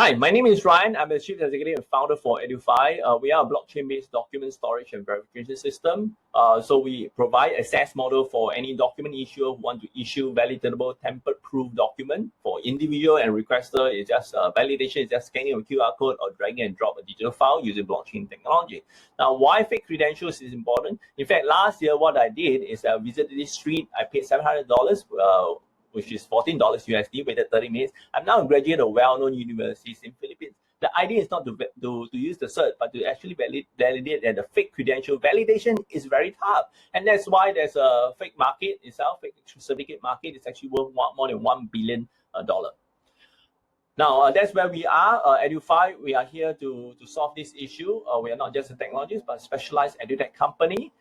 Hi, my name is Ryan. I'm the Chief Executive and Founder for Edufied. We are a blockchain-based document storage and verification system. So we provide a SaaS model for any document issuer who want to issue validatable template-proof document. For individual and requester, it's just validation, it's just scanning a QR code or dragging and drop a digital file using blockchain technology. Now, why fake credentials is important? In fact, last year, what I did is I visited this street. I paid $700. Which is $14 USD, waited 30 minutes. I'm now a graduate of well-known universities in Philippines. The idea is not to use the cert, but to actually validate that the fake credential validation is very tough. And that's why there's a fake market itself, fake certificate market is actually worth more than $1 billion. Now, that's where we are, Edufied. We are here to solve this issue. We are not just a technologist, but a specialized edutech company.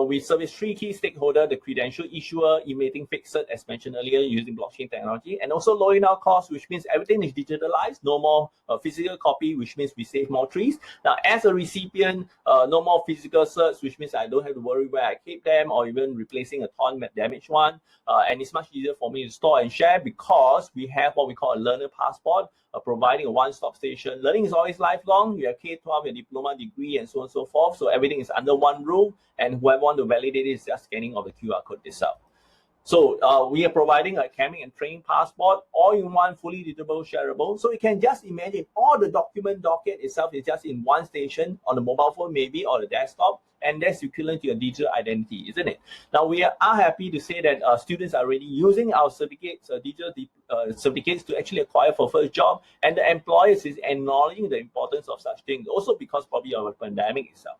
We service three key stakeholders: the credential issuer, emulating fake cert, as mentioned earlier, using blockchain technology, and also lowering our costs, which means everything is digitalized, no more physical copy, which means we save more trees. Now, as a recipient, no more physical certs, which means I don't have to worry where I keep them or even replacing a torn damaged one. And it's much easier for me to store and share because we have what we call a learner passport, providing a one-stop station. Learning is always lifelong. You have K-12, your diploma, degree, and so on and so forth. So everything is under one roof, and whoever want to validate it is just scanning of the QR code itself. So we are providing a academic and training passport, all-in-one, fully editable, shareable. So you can just imagine all the document docket itself is just in one station on the mobile phone maybe or the desktop, and that's equivalent to your digital identity, isn't it? Now we are happy to say that students are already using our certificates, digital certificates to actually acquire for first job, and the employers is acknowledging the importance of such things, also because probably of the pandemic itself.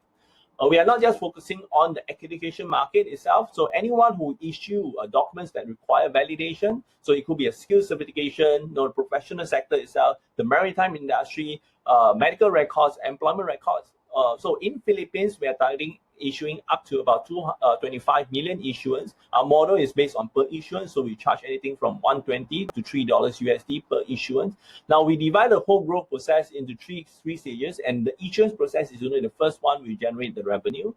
We are not just focusing on the accreditation market itself. So anyone who issue documents that require validation, so it could be a skill certification, the professional sector itself, the maritime industry, medical records, employment records. So in Philippines, we are targeting issuing up to about 25 million issuance. Our model is based on per issuance, so we charge anything from $120 to $3 USD per issuance. Now we divide the whole growth process into three stages, and the issuance process is only the first one we generate the revenue.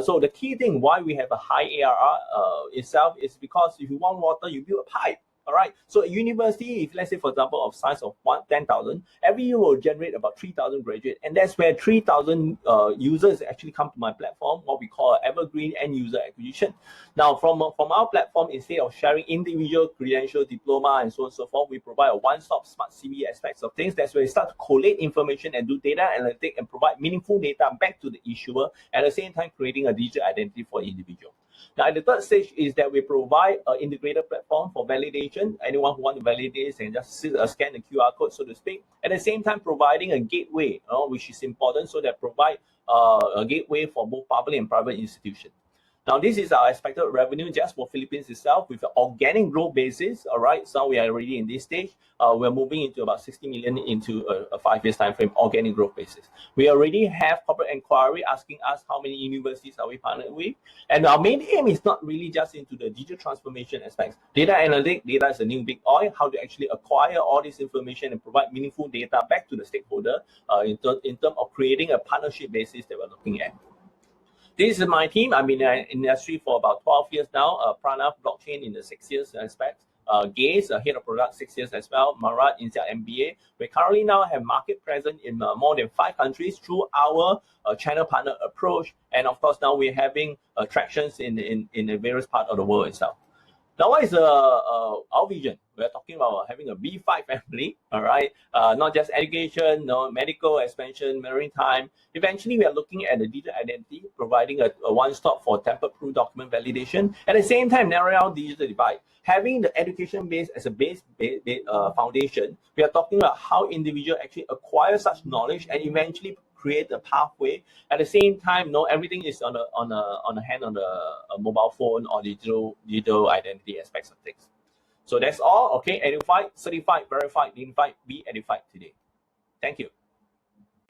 So the key thing why we have a high ARR itself is because if you want water, you build a pipe. All right. So a university, if let's say, for example, of size of 10,000, every year will generate about 3,000 graduates. And that's where 3,000 users actually come to my platform, what we call evergreen end user acquisition. Now, from our platform, instead of sharing individual credential, diploma, and so on and so forth, we provide a one-stop smart CV aspects of things. That's where we start to collate information and do data analytics and provide meaningful data back to the issuer, at the same time creating a digital identity for the individual. Now, the third stage is that we provide an integrated platform for validation. Anyone who wants to validate this and just scan the QR code, so to speak. At the same time, providing a gateway, which is important, so that provide a gateway for both public and private institutions. Now, this is our expected revenue just for Philippines itself with an organic growth basis. All right, so we are already in this stage. We're moving into about 60 million into a 5 years time frame, organic growth basis. We already have corporate inquiry asking us how many universities are we partnered with. And our main aim is not really just into the digital transformation aspects. Data analytics, data is a new big oil, how to actually acquire all this information and provide meaningful data back to the stakeholder in terms of creating a partnership basis that we're looking at. This is my team. I've been in the industry for about 12 years now. Pranav, blockchain in the 6 years aspect. Gaze, head of product, 6 years as well. Marat, Insia MBA. We currently now have market presence in more than 5 countries through our channel partner approach. And of course, now we're having attractions in the various parts of the world itself. Now, what is our vision? We're talking about having a B5 family, all right? Not just education, medical expansion, maritime. Eventually, we are looking at the digital identity, providing a one-stop for template-proof document validation. At the same time, narrowing out digital divide. Having the education base as a base foundation, we are talking about how individuals actually acquire such knowledge and eventually create a pathway. At the same time, everything is on a hand on a mobile phone or digital identity aspects of things. So that's all. Okay, Edufied, certified, verified, unified, be Edufied today. Thank you.